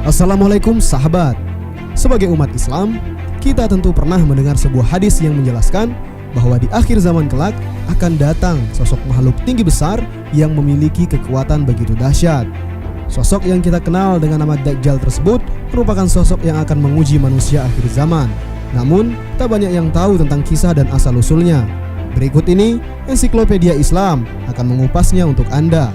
Assalamualaikum sahabat. Sebagai umat Islam, kita tentu pernah mendengar sebuah hadis yang menjelaskan bahwa di akhir zaman kelak akan datang sosok makhluk tinggi besar yang memiliki kekuatan begitu dahsyat. Sosok yang kita kenal dengan nama Dajjal tersebut merupakan sosok yang akan menguji manusia akhir zaman. Namun, tak banyak yang tahu tentang kisah dan asal-usulnya. Berikut ini, Ensiklopedia Islam akan mengupasnya untuk Anda.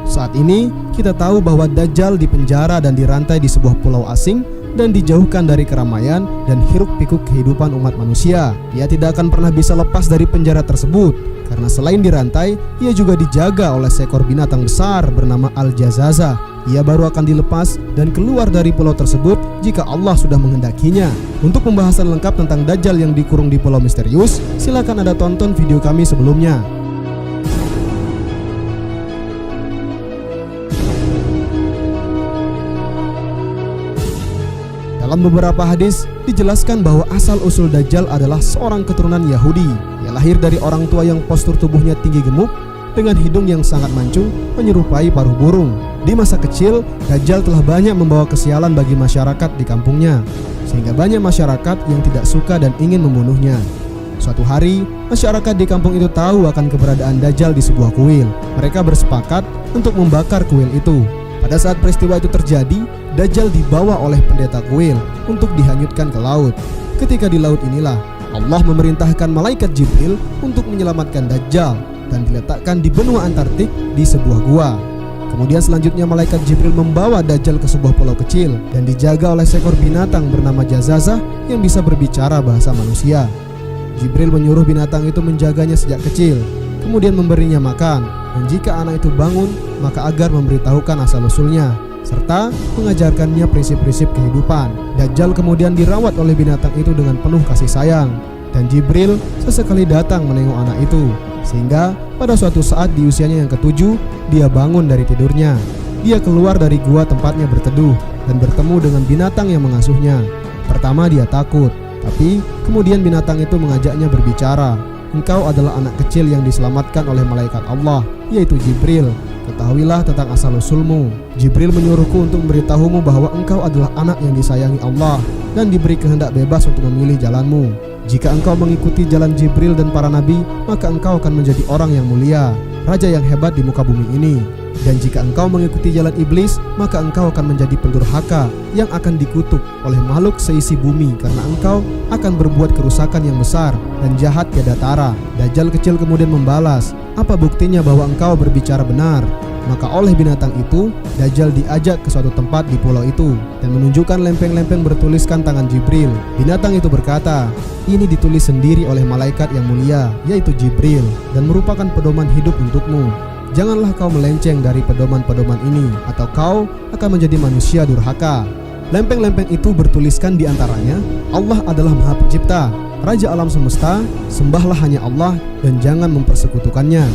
Saat ini, kita tahu bahwa Dajjal dipenjara dan dirantai di sebuah pulau asing dan dijauhkan dari keramaian dan hiruk-pikuk kehidupan umat manusia. Ia tidak akan pernah bisa lepas dari penjara tersebut, karena selain dirantai, ia juga dijaga oleh seekor binatang besar bernama Al-Jazazah. Ia baru akan dilepas dan keluar dari pulau tersebut jika Allah sudah menghendakinya. Untuk pembahasan lengkap tentang Dajjal yang dikurung di pulau misterius, silakan Anda tonton video kami sebelumnya. Dalam beberapa hadis dijelaskan bahwa asal-usul Dajjal adalah seorang keturunan Yahudi. Ia lahir dari orang tua yang postur tubuhnya tinggi gemuk dengan hidung yang sangat mancung menyerupai paruh burung. Di masa kecil, Dajjal telah banyak membawa kesialan bagi masyarakat di kampungnya, sehingga banyak masyarakat yang tidak suka dan ingin membunuhnya. Suatu hari, masyarakat di kampung itu tahu akan keberadaan Dajjal di sebuah kuil. Mereka bersepakat untuk membakar kuil itu. Pada saat peristiwa itu terjadi, Dajjal dibawa oleh pendeta kuil untuk dihanyutkan ke laut. Ketika di laut inilah Allah memerintahkan malaikat Jibril untuk menyelamatkan Dajjal dan diletakkan di benua Antartik di sebuah gua. Kemudian selanjutnya malaikat Jibril membawa Dajjal ke sebuah pulau kecil dan dijaga oleh seekor binatang bernama Jazazah yang bisa berbicara bahasa manusia. Jibril menyuruh binatang itu menjaganya sejak kecil, kemudian memberinya makan, dan jika anak itu bangun, maka agar memberitahukan asal-usulnya serta mengajarkannya prinsip-prinsip kehidupan. Dajjal kemudian dirawat oleh binatang itu dengan penuh kasih sayang, dan Jibril sesekali datang menengok anak itu, sehingga pada suatu saat di usianya yang ke-7, dia bangun dari tidurnya. Dia keluar dari gua tempatnya berteduh dan bertemu dengan binatang yang mengasuhnya. Pertama dia takut, tapi kemudian binatang itu mengajaknya berbicara. Engkau adalah anak kecil yang diselamatkan oleh malaikat Allah, yaitu Jibril. Ketahuilah tentang asal-usulmu. Jibril menyuruhku untuk memberitahumu bahwa engkau adalah anak yang disayangi Allah dan diberi kehendak bebas untuk memilih jalanmu. Jika engkau mengikuti jalan Jibril dan para nabi, maka engkau akan menjadi orang yang mulia, raja yang hebat di muka bumi ini. Dan jika engkau mengikuti jalan iblis, maka engkau akan menjadi pendurhaka yang akan dikutuk oleh makhluk seisi bumi, karena engkau akan berbuat kerusakan yang besar dan jahat tiada tara. Dajjal kecil kemudian membalas, apa buktinya bahwa engkau berbicara benar? Maka oleh binatang itu, Dajjal diajak ke suatu tempat di pulau itu dan menunjukkan lempeng-lempeng bertuliskan tangan Jibril. Binatang itu berkata, ini ditulis sendiri oleh malaikat yang mulia, yaitu Jibril, dan merupakan pedoman hidup untukmu. Janganlah kau melenceng dari pedoman-pedoman ini, atau kau akan menjadi manusia durhaka. Lempeng-lempeng itu bertuliskan di antaranya, Allah adalah Maha Pencipta, Raja alam semesta, sembahlah hanya Allah dan jangan mempersekutukannya.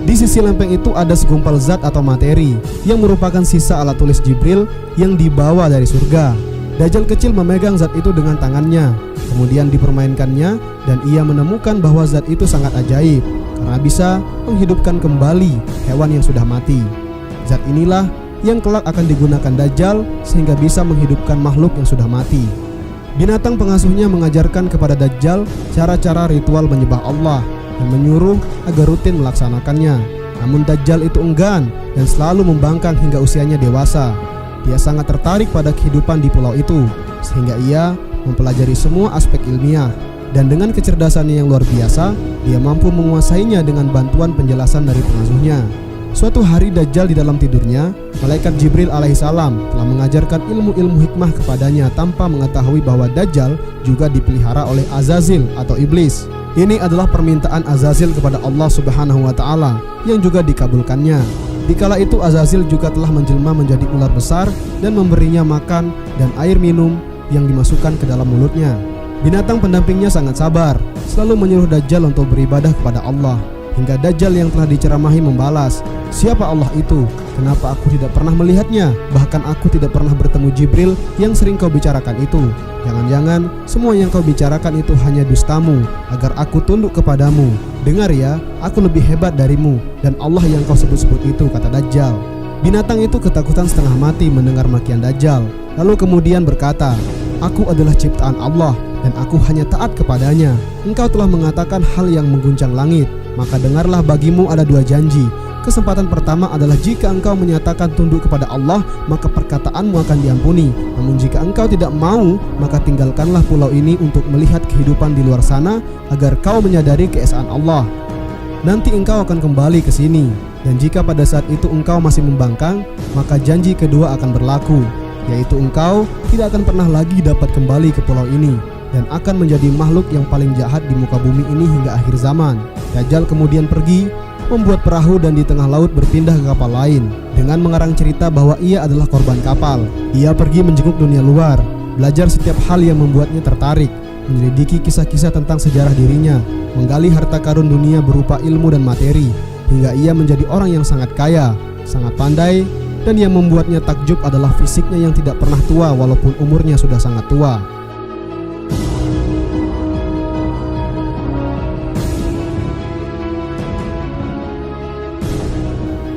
Di sisi lempeng itu ada segumpal zat atau materi yang merupakan sisa alat tulis Jibril yang dibawa dari surga. Dajjal kecil memegang zat itu dengan tangannya, kemudian dipermainkannya, dan ia menemukan bahwa zat itu sangat ajaib karena bisa menghidupkan kembali hewan yang sudah mati. Zat inilah yang kelak akan digunakan Dajjal sehingga bisa menghidupkan makhluk yang sudah mati. Binatang pengasuhnya mengajarkan kepada Dajjal cara-cara ritual menyembah Allah dan menyuruh agar rutin melaksanakannya. Namun Dajjal itu enggan dan selalu membangkang hingga usianya dewasa. Dia sangat tertarik pada kehidupan di pulau itu, sehingga ia mempelajari semua aspek ilmiah. Dan dengan kecerdasannya yang luar biasa, dia mampu menguasainya dengan bantuan penjelasan dari pengasuhnya. Suatu hari Dajjal di dalam tidurnya, malaikat Jibril alaihissalam telah mengajarkan ilmu-ilmu hikmah kepadanya tanpa mengetahui bahwa Dajjal juga dipelihara oleh Azazil atau iblis. Ini adalah permintaan Azazil kepada Allah Subhanahu wa Ta'ala yang juga dikabulkannya. Dikala itu Azazil juga telah menjelma menjadi ular besar dan memberinya makan dan air minum yang dimasukkan ke dalam mulutnya. Binatang pendampingnya sangat sabar, selalu menyuruh Dajjal untuk beribadah kepada Allah. hingga Dajjal yang telah diceramahi membalas, "Siapa Allah itu? Kenapa aku tidak pernah melihatnya? Bahkan aku tidak pernah bertemu Jibril yang sering kau bicarakan itu. Jangan-jangan semua yang kau bicarakan itu hanya dustamu agar aku tunduk kepadamu. Dengar ya, aku lebih hebat darimu dan Allah yang kau sebut-sebut itu," kata Dajjal. Binatang itu ketakutan setengah mati mendengar makian Dajjal, lalu kemudian berkata, "Aku adalah ciptaan Allah dan aku hanya taat kepadanya. Engkau telah mengatakan hal yang mengguncang langit, maka dengarlah, bagimu ada dua janji. Kesempatan pertama adalah jika engkau menyatakan tunduk kepada Allah, maka perkataanmu akan diampuni. Namun jika engkau tidak mau, maka tinggalkanlah pulau ini untuk melihat kehidupan di luar sana agar kau menyadari keesaan Allah. Nanti engkau akan kembali ke sini, dan jika pada saat itu engkau masih membangkang, maka janji kedua akan berlaku, yaitu engkau tidak akan pernah lagi dapat kembali ke pulau ini dan akan menjadi makhluk yang paling jahat di muka bumi ini hingga akhir zaman." Dajjal kemudian pergi, membuat perahu dan di tengah laut berpindah ke kapal lain dengan mengarang cerita bahwa ia adalah korban kapal. Ia pergi menjenguk dunia luar, belajar setiap hal yang membuatnya tertarik, menyelidiki kisah-kisah tentang sejarah dirinya, menggali harta karun dunia berupa ilmu dan materi, hingga ia menjadi orang yang sangat kaya, sangat pandai, dan yang membuatnya takjub adalah fisiknya yang tidak pernah tua walaupun umurnya sudah sangat tua.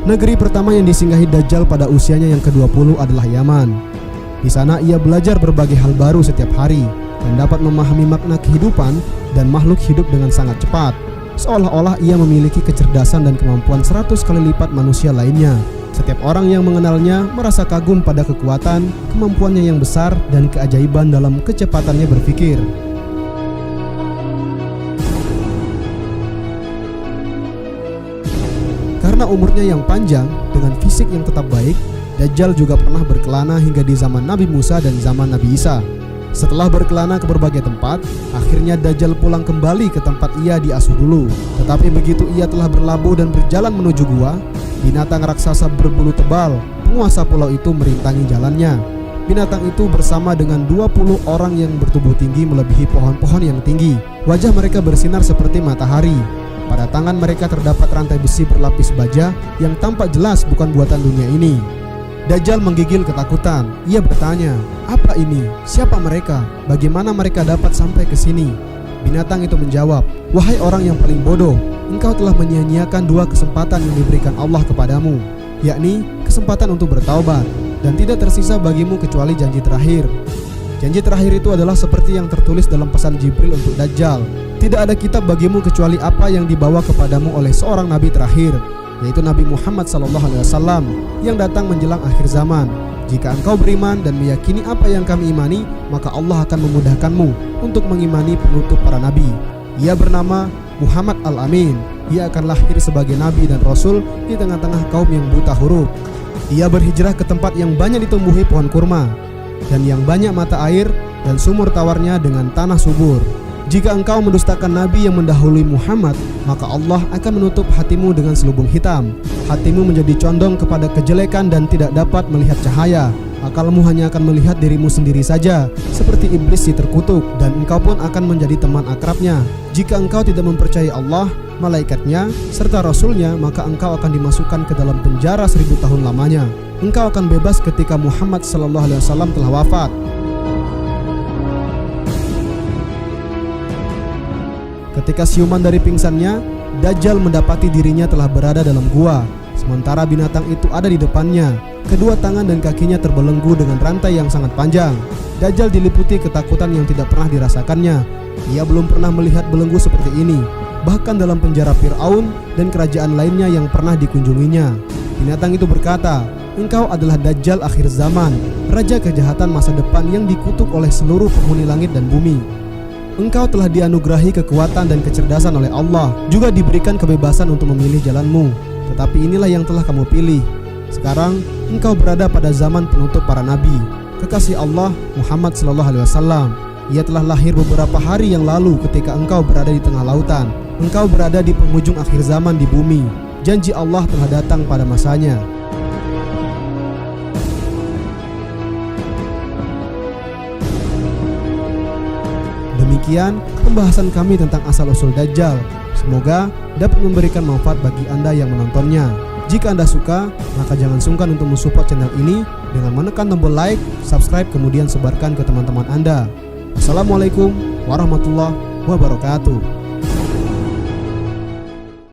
Negeri pertama yang disinggahi Dajjal pada usianya yang ke-20 adalah Yaman. Di sana ia belajar berbagai hal baru setiap hari dan dapat memahami makna kehidupan dan makhluk hidup dengan sangat cepat, seolah-olah ia memiliki kecerdasan dan kemampuan 100 kali lipat manusia lainnya. Setiap orang yang mengenalnya merasa kagum pada kekuatan, kemampuannya yang besar, dan keajaiban dalam kecepatannya berpikir. Karena umurnya yang panjang dengan fisik yang tetap baik, Dajjal juga pernah berkelana hingga di zaman Nabi Musa dan zaman Nabi Isa. Setelah berkelana ke berbagai tempat, akhirnya Dajjal pulang kembali ke tempat ia diasuh dulu. Tetapi begitu ia telah berlabuh dan berjalan menuju gua, binatang raksasa berbulu tebal, penguasa pulau itu merintangi jalannya. Binatang itu bersama dengan 20 orang yang bertubuh tinggi melebihi pohon-pohon yang tinggi. Wajah mereka bersinar seperti matahari. Pada tangan mereka terdapat rantai besi berlapis baja yang tampak jelas bukan buatan dunia ini. Dajjal menggigil ketakutan. Ia bertanya, "Apa ini? Siapa mereka? Bagaimana mereka dapat sampai ke sini?" Binatang itu menjawab, "Wahai orang yang paling bodoh, engkau telah menyia-nyiakan dua kesempatan yang diberikan Allah kepadamu, yakni kesempatan untuk bertaubat, dan tidak tersisa bagimu kecuali janji terakhir. Janji terakhir itu adalah seperti yang tertulis dalam pesan Jibril untuk Dajjal. Tidak ada kitab bagimu kecuali apa yang dibawa kepadamu oleh seorang nabi terakhir, yaitu Nabi Muhammad SAW yang datang menjelang akhir zaman. Jika engkau beriman dan meyakini apa yang kami imani, maka Allah akan memudahkanmu untuk mengimani penutup para nabi. Ia bernama Muhammad Al-Amin. Ia akan lahir sebagai nabi dan rasul di tengah-tengah kaum yang buta huruf. Ia berhijrah ke tempat yang banyak ditumbuhi pohon kurma dan yang banyak mata air dan sumur tawarnya dengan tanah subur. Jika engkau mendustakan nabi yang mendahului Muhammad, maka Allah akan menutup hatimu dengan selubung hitam. Hatimu menjadi condong kepada kejelekan dan tidak dapat melihat cahaya. Akalmu hanya akan melihat dirimu sendiri saja, seperti iblis si terkutuk, dan engkau pun akan menjadi teman akrabnya. Jika engkau tidak mempercayai Allah, malaikatnya, serta Rasulnya, maka engkau akan dimasukkan ke dalam penjara 1000 tahun lamanya. Engkau akan bebas ketika Muhammad SAW telah wafat. Ketika siuman dari pingsannya, Dajjal mendapati dirinya telah berada dalam gua, sementara binatang itu ada di depannya. Kedua tangan dan kakinya terbelenggu dengan rantai yang sangat panjang. Dajjal diliputi ketakutan yang tidak pernah dirasakannya. Ia belum pernah melihat belenggu seperti ini, bahkan dalam penjara Fir'aun dan kerajaan lainnya yang pernah dikunjunginya. Binatang itu berkata, "Engkau adalah Dajjal akhir zaman, raja kejahatan masa depan yang dikutuk oleh seluruh penghuni langit dan bumi. Engkau telah dianugerahi kekuatan dan kecerdasan oleh Allah, juga diberikan kebebasan untuk memilih jalanmu. Tetapi inilah yang telah kamu pilih. Sekarang engkau berada pada zaman penutup para nabi, kekasih Allah Muhammad SAW. Ia telah lahir beberapa hari yang lalu ketika engkau berada di tengah lautan. Engkau berada di penghujung akhir zaman di bumi. Janji Allah telah datang pada masanya." Demikian pembahasan kami tentang asal-usul Dajjal. Semoga dapat memberikan manfaat bagi Anda yang menontonnya. Jika Anda suka, maka jangan sungkan untuk mensupport channel ini dengan menekan tombol like, subscribe, kemudian sebarkan ke teman-teman Anda. Assalamualaikum warahmatullahi wabarakatuh.